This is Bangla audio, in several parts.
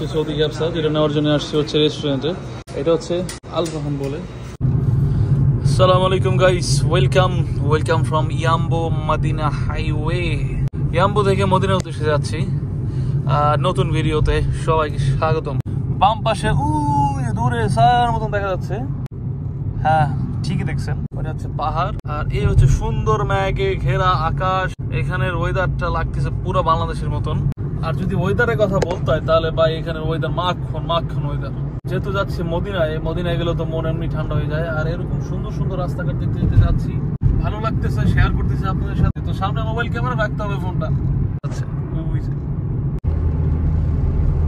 হচ্ছে সৌদি ক্যাবসা, যেটা নেওয়ার জন্য আসছি হচ্ছে রেস্টুরেন্টে। এটা হচ্ছে আল ফাহাম বলে। আসসালামু আলাইকুম guys, welcome from Yanbu Medina highway. Yanbu থেকে মদিনা উদ্দেশ্যে যাচ্ছি। নতুন ভিডিওতে সবাইকে স্বাগতম। বাম পাশে দূরে সার মতন দেখা যাচ্ছে, হ্যাঁ ঠিকই দেখছেন, ওটা হচ্ছে পাহাড়। আর এই হচ্ছে সুন্দর মেঘে ঘেরা আকাশ। এখানের ওয়েদারটা লাগতেছে পুরো বাংলাদেশের মতন। আর যদি ওয়েদারের কথা বলতে হয় তাহলে ভাই এখানের ওয়েদার মাখন ওয়েদার। যেহেতু যাচ্ছি মদিনায় গেলে তো মন এমনি ঠান্ডা হয়ে যায়। আর এরকম সুন্দর সুন্দর রাস্তাঘাট দেখতে দেখতে যাচ্ছি, ভালো লাগতেছে, শেয়ার করতেছি আপনাদের সাথে। তো সামনে মোবাইল ক্যামেরা রাখতে হবে ফোনটা। আচ্ছা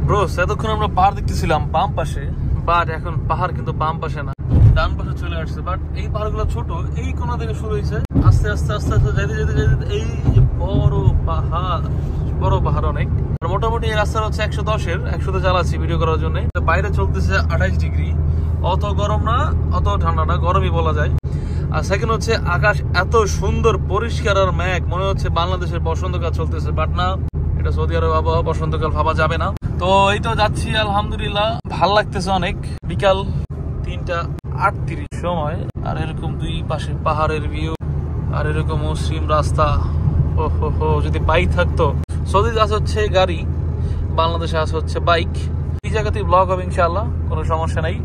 ব্রোস, এতক্ষণ আমরা পাহাড় দেখতেছিলাম বাম পাশে, বাট এখন পাহাড় কিন্তু বাম পাশে না, ডান পাশে চলে আসছে। বাট এই পাহাড়গুলো ছোট, এই কোনা থেকে শুরু হয়েছে, আস্তে আস্তে আস্তে আস্তে যেতে যেতে যেতে এই যে বড় পাহাড় অনেক। আর মোটামুটি এই রাস্তা হচ্ছে 110-এর, 100-তে চালাচ্ছি ভিডিও করার জন্য। বাইরে চলতেছে 28 ডিগ্রি, অত গরম না অত ঠান্ডা না, গরমই বলা যায়। আর সেকেন্ড হচ্ছে আকাশ এত সুন্দর পরিষ্কার আর মেঘ, মনে হচ্ছে বাংলাদেশের বসন্তকাল চলতেছে। বাট না, এটা সৌদি আরব আবহাওয়া, বসন্তকাল ভাবা যাবে না। তো এই তো যাচ্ছি আলহামদুলিল্লাহ, ভাল লাগতেছে অনেক। বিকাল 3:38 সময়, আর এরকম দুই পাশে পাহাড়ের ভিউ, আর এরকম মসৃণ রাস্তা। ওহো, যদি বাইক থাকতো। সৌদিতে আছে হচ্ছে গাড়ি, বাংলাদেশে আছে হচ্ছে বাইক। এই জায়গাতেই ব্লগ হবে ইনশাআল্লাহ, কোনো সমস্যা নাই।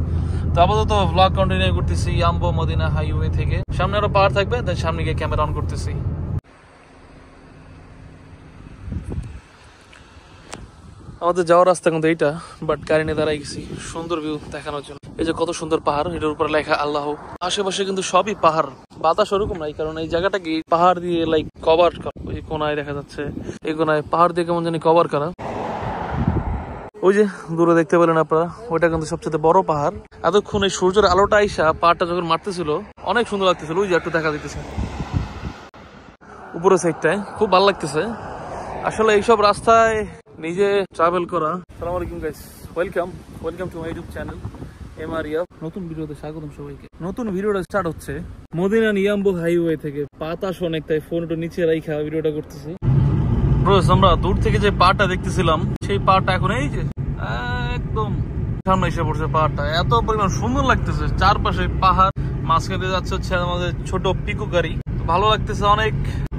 তো আপাতত ব্লগ কন্টিনিউ করতেছি ইয়াম্বো মদিনা হাইওয়ে থেকে। সামনে আরো পাহাড় থাকবে, তাই সামনে গিয়ে ক্যামেরা অন করতেছি। আমাদের যাওয়ার রাস্তা কিন্তু এইটা, বাট গাড়ি নিয়ে দাঁড়াই গেছি সুন্দর ভিউ দেখানোর জন্য। এই যে কত সুন্দর পাহাড়, এটার উপরে লেখা আল্লাহ। আশেপাশে কিন্তু সবই পাহাড়, বাতাস ওরকম নাই, কারণ এই জায়গাটা কি পাহাড় দিয়ে লাইক কভার করা। ওই কোনায় দেখা যাচ্ছে, এই কোনায় পাহাড় দিয়ে কেমন জানি কভার করা। ওই যে দূরে দেখতে পেলেন আপনারা, ওইটা কিন্তু সবচেয়ে বড় পাহাড়। এতক্ষণ এই সূর্যের আলোটা আইসা পাহাড়টা যখন মারতেছিল অনেক সুন্দর লাগতেছিল। ওই যে একটু দেখা দিতেছে উপরের সাইডটায়, খুব ভালো লাগতেছে আসলে এইসব রাস্তায় নিজে ট্রাভেল করা। আসসালামু আলাইকুম guys, welcome to my YouTube channel এমআরিয়া। নতুন ভিডিওতে স্বাগতম সবাইকে। নতুন ভিডিওটা স্টার্ট হচ্ছে মদিনা ইয়াম্বো হাইওয়ে থেকে। বাতাস অনেক, তাই ফোনটা নিচে রাইখা ভিডিওটা করতেছি। আমরা দূর থেকে যে পাহাড়টা দেখতেছিলাম, সেই পাহাড়টা এখন এই যে একদম সামনে এসে পড়ছে। পাহাড়টা এত পরিমাণ সুন্দর লাগতেছে, চারপাশে পাহাড়, মাঝখানে যাচ্ছে হচ্ছে আমাদের ছোট পিকু গাড়ি। ভালো লাগতেছে অনেক,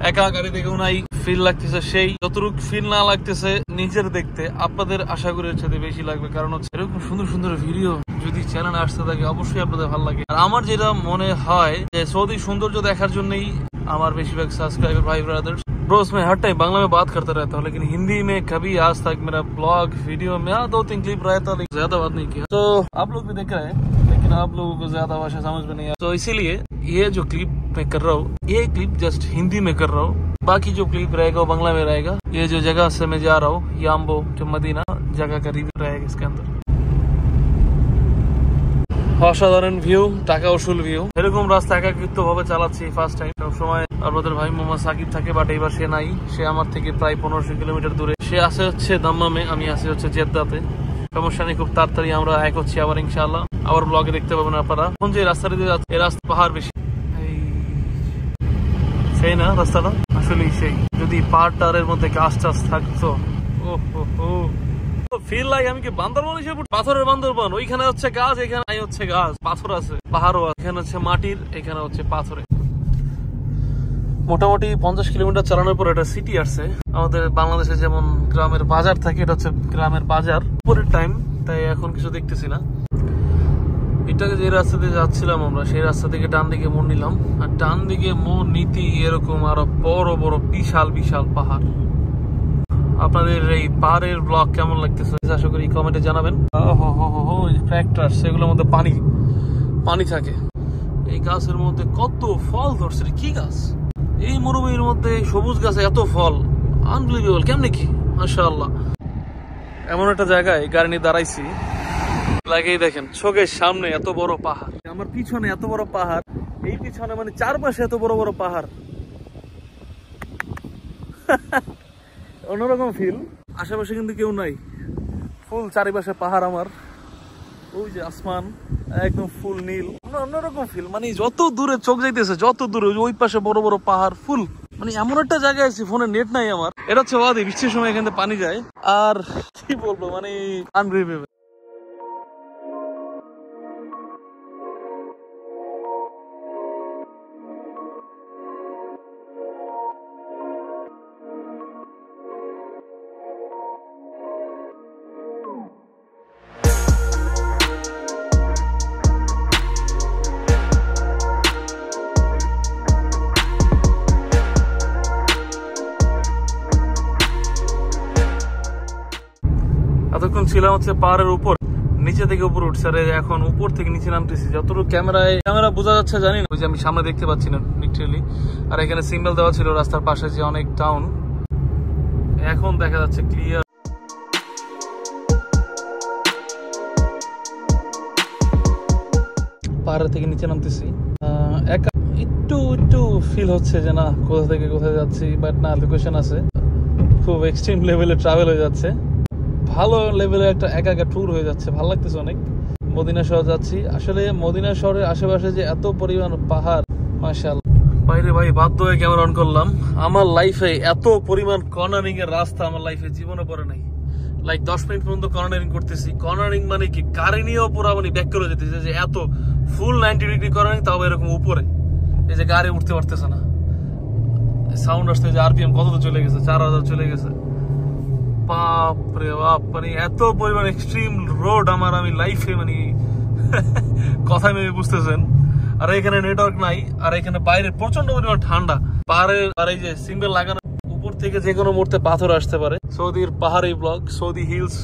একা গাড়ি দেখেও নাই, ফিল লাগতেছে সেই। যতটুকু ফিল না লাগতেছে নিজের দেখতে, আপনাদের আশা করি এর সাথে বেশি লাগবে। কারণ হচ্ছে এরকম সুন্দর সুন্দর ভিডিও যদি চ্যানেলে আসতে থাকে অবশ্যই আপনাদের ভালো লাগে। আর আমার যেটা মনে হয় যে সৌদি সৌন্দর্য দেখার জন্যই আমার বেশিরভাগ সাবস্ক্রাইবার भाई ब्रदर्स। ब्रोस मैं हर टाइम बांग्ला में बात करता रहता हूँ, लेकिन हिंदी में कभी आज तक मेरा ब्लॉग वीडियो में 2-3 क्लिप रहता, लेकिन ज्यादा बात नहीं किया। तो आप लोग भी देख रहे हैं, लेकिन आप लोगों को ज्यादा भाषा समझ में नहीं आया, तो इसीलिए ये जो क्लिप मैं कर रहा हूँ, ये क्लिप जस्ट हिंदी में कर रहा हूँ। बाकी जो क्लिप रहेगा वो बांग्ला में रहेगा। ये जो जगह से मैं जा रहा हूँ याम्बो टू मदीना, जगह का रिव्यू रहेगा इसके अंदर। অসাধারণ ভিউ, টাকা উসুল ভিউ। এরকম রাস্তা একাকিত্ব ভাবে চালাচ্ছি ফার্স্ট টাইম। সবসময় আপনাদের ভাই মোহাম্মদ সাকিব থাকে, বাট এইবার সে নাই। সে আমার থেকে প্রায় 1500 কিলোমিটার দূরে। সে আছে হচ্ছে দাম্মামে, আমি আছি হচ্ছে জেদ্দাতে। সমস্যা নেই, খুব তাড়াতাড়ি আমরা এক হচ্ছি আবার ইনশাআল্লাহ। আবার ব্লগে দেখতে পাবেন আপনারা। এখন যে রাস্তাটা দিয়ে যাচ্ছে, এই রাস্তা পাহাড় বেশি, সেই না রাস্তাটা আসলেই সেই। যদি পাহাড়টার মধ্যে গাছ টাছ থাকতো, ও ফিল লাগে আমি কি বান্দরবান এসে পড়ছি। পাথরের বান্দরবান, ওইখানে হচ্ছে গাছ, এখানে হচ্ছে গাছ, পাথর আছে, পাহাড়ও আছে। এখানে হচ্ছে মাটির, এখানে হচ্ছে পাথরে। মোটামুটি 50 কিলোমিটার চালানোর পর একটা সিটি আসছে। আমাদের বাংলাদেশে যেমন গ্রামের বাজার থাকে, এটা হচ্ছে গ্রামের বাজার। পরের টাইম, তাই এখন কিছু দেখতেছি না। এটাকে যে রাস্তা দিয়ে যাচ্ছিলাম আমরা, সেই রাস্তা থেকে ডান দিকে মোড় নিলাম। আর ডান দিকে মোড় নিতে এরকম আরো বড় বড় বিশাল বিশাল পাহাড়। আপনাদের এই পাহাড়ের ব্লগ কেমন লাগতেছে আশা করি কমেন্টে জানাবেন। ট্র্যাক্টর, সেগুলোর মধ্যে পানি থাকে। এই গাছের মধ্যে কত ফল ধরছে, কি গাছ! এই মরুভূমির মধ্যে সবুজ গাছে এত ফল, আনবিলিভেবল। কেমনে কি, মাশাআল্লাহ। এমন একটা জায়গায় গাড়ি নিয়ে দাঁড়াইছি, লাগেই দেখেন চোখের সামনে এত বড় পাহাড়, আমার পিছনে এত বড় পাহাড়, এই পিছনে মানে চারপাশে এত বড় বড় পাহাড়। অন্যরকম ফিল। আশেপাশে কিন্তু কেউ নাই, ফুল চারিপাশে পাহাড়। আমার ওই যে আসমান একদম ফুল নীল, অন্যরকম ফিল। মানে যত দূরে চোখ যাইতেছে, যত দূরে ওই পাশে বড় বড় পাহাড়, ফুল মানে এমন একটা জায়গায় আছি ফোনে নেট নাই আমার। এটা হচ্ছে ওয়াদি, বৃষ্টির সময় এখান থেকে পানি যায়। আর কি বলবো, মানে আনবিলিভেবল। এতক্ষণ ছিলাম হচ্ছে পাহাড়ের উপর, নিচে থেকে উপর উঠছে। আর এখন উপর থেকে নিচে নামতেছি। যতটুকু ক্যামেরা বোঝা যাচ্ছে জানি না, ওই যে আমি সামনে দেখতে পাচ্ছি না লিটারালি। আর এখানে সিম্বল দেওয়া ছিল রাস্তার পাশে যে অনেক টাউন, এখন দেখা যাচ্ছে ক্লিয়ার। পাহাড় থেকে নিচে নামতেছি, একটু ফিল হচ্ছে যে না কোথা থেকে কোথায় যাচ্ছি, বাট না, লোকেশন আছে। খুব এক্সট্রিম লেভেলে ট্রাভেল হয়ে যাচ্ছে, ভালো লেভেলে একটা একা ট্যুর হয়ে যাচ্ছে, ভালো লাগতেছে অনেক। মদিনা শহর যাচ্ছি। আসলে মদিনা শহরের আশেপাশে যে এত পরিমাণ পাহাড়, মাশাআল্লাহ। বাইরে ভাই বাধ্য হয়ে ক্যামেরা অন করলাম। আমার লাইফে এত পরিমাণ কর্নারিং এর রাস্তা আমার লাইফে জীবনে পড়ে নাই। লাইক 10 মিনিট পর্যন্ত কর্নারিং করতেছি। কর্নারিং মানে কি, গাড়ি নিয়েও পুরো মানে ব্যাক করে যেতেছে, যে এত ফুল 90 ডিগ্রি কর্নারিং, তাও এরকম উপরে। এই যে গাড়ি উঠতে পারতেছে না, সাউন্ড আসতে, যে আরপিএম কত চলে গেছে, 4000 চলে গেছে। বাপরে বাপ, মানে এত পরিমাণ এক্সট্রিম রোড আমার, আমি লাইফে মানে কথাই মেয়ে বুঝতেছেন। আর এখানে নেটওয়ার্ক নাই, আর এখানে বাইরে প্রচন্ড পরিমাণ ঠান্ডা। পাহাড়ের আর এই যে সিম্বল লাগানো, উপর থেকে যে কোনো মুহূর্তে পাথর আসতে পারে। সৌদির পাহাড়ি ব্লক, সৌদি হিলস।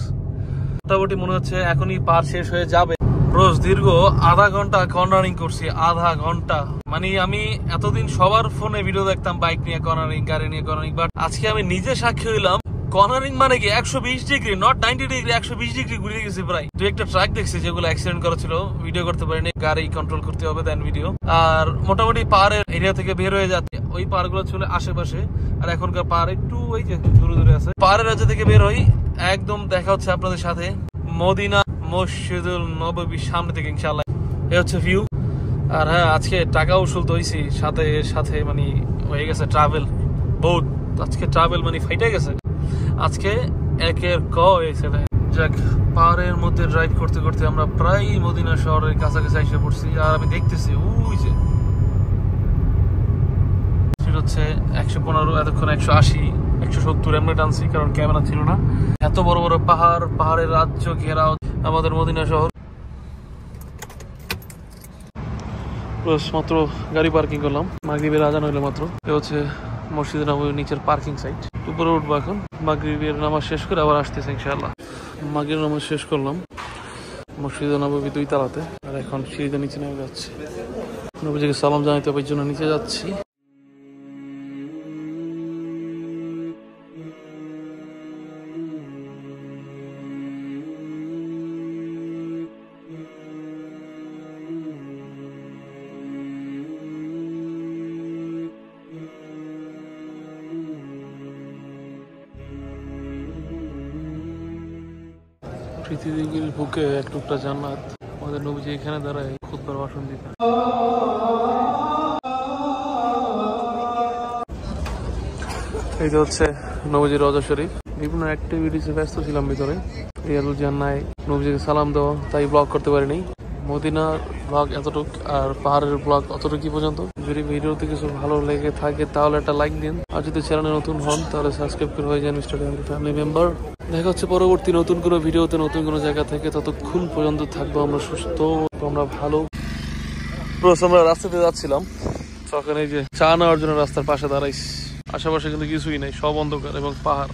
মোটামুটি মনে হচ্ছে এখনই পার শেষ হয়ে যাবে। রোজ দীর্ঘ আধা ঘন্টা কর্নারিং করছি, আধা ঘন্টা। মানে আমি এতদিন সবার ফোনে ভিডিও দেখতাম বাইক নিয়ে কর্নারিং, গাড়ি নিয়ে কর্নারিং, বাট আজকে আমি নিজে সাক্ষী হইলাম কর্নারিং মানে কি 120 ডিগ্রি, নট 90 ডিগ্রি, 120 ডিগ্রি ঘুরে গেছে প্রায়। দু একটা ট্রাক দেখছি যেগুলো অ্যাক্সিডেন্ট করা ছিল, ভিডিও করতে পারিনি, গাড়ি কন্ট্রোল করতে হবে দেন ভিডিও। আর মোটামুটি পাহাড়ের এরিয়া থেকে বের হয়ে যাচ্ছে, ওই পাহাড় গুলো ছিল আশেপাশে। আর এখনকার পাহাড় একটু ওই যে দূরে দূরে আছে। পাহাড়ের রাজ্য থেকে বের হই, একদম দেখা হচ্ছে আপনাদের সাথে মদিনা মসজিদুল নববীর সামনে থেকে, ইনশাআল্লাহ। এই হচ্ছে ভিউ। আর হ্যাঁ, আজকে টাকা উসুল তো হইছি, সাথে মানে হয়ে গেছে ট্রাভেল বহুত। আজকে ট্রাভেল মানে ফাইটে গেছে আজকে, একের ক হয়েছে। যাক, পাহাড়ের মধ্যে ড্রাইভ করতে করতে আমরা প্রায় মদিনা শহরের কাছাকাছি এসে পড়ছি। আর আমি দেখতেছি ওই যে সেটা হচ্ছে 115, এতক্ষণ 180, 170 এমনি টানছি, কারণ ক্যামেরা ছিল না। এত বড় বড় পাহাড়, পাহাড়ের রাজ্য ঘেরাও আমাদের মদিনা শহর। মাত্র গাড়ি পার্কিং করলাম, মাগরিবের আজান হইলো মাত্র। এ হচ্ছে মসজিদে নববীর নিচের পার্কিং সাইট। উপরে উঠবো এখন, মাগরিবের নামাজ শেষ করে আবার আসতেছে ইনশাআল্লাহ। মাগরিবের নামাজ শেষ করলাম মসজিদে নববী 2 তলাতে। আর এখন সিঁড়িতে নিচে নেমে যাচ্ছি, নবীজিকে সালাম জানাইতে হবে, এই জন্য নিচে যাচ্ছি। পৃথিবীর বুকে এক টুকরা জান্নাত, আমাদের নবীজি এখানে দাঁড়ায় খুতবার ভাষণ দিতেন। এই যে হচ্ছে নবীজির রওজা শরীফ। বিভিন্ন অ্যাক্টিভিটিসে ব্যস্ত ছিলাম ভিতরে, রিয়ালুল জান্নায় নবীজিকে সালাম দেওয়া, তাই ব্লগ করতে পারিনি। মদিনার ব্লগ এতটুক, আর পাহাড়ের ব্লগ অতটুকু পর্যন্ত। যদি ভিডিওতে কিছু ভালো লেগে থাকে তাহলে একটা লাইক দিন, আর যদি চ্যানেলে নতুন হন তাহলে সাবস্ক্রাইব করে হয়ে যান মিস্টার ফ্যামিলি মেম্বার। দেখা হচ্ছে পরবর্তী নতুন কোনো ভিডিওতে, নতুন কোনো জায়গা থেকে। ততক্ষণ পর্যন্ত থাকবো আমরা সুস্থ, আমরা ভালো। আমরা রাস্তাতে যাচ্ছিলাম, তখন এই যে চা নেওয়ার জন্য রাস্তার পাশে দাঁড়াইছি। আশেপাশে কিন্তু কিছুই নাই, সব অন্ধকার এবং পাহাড়।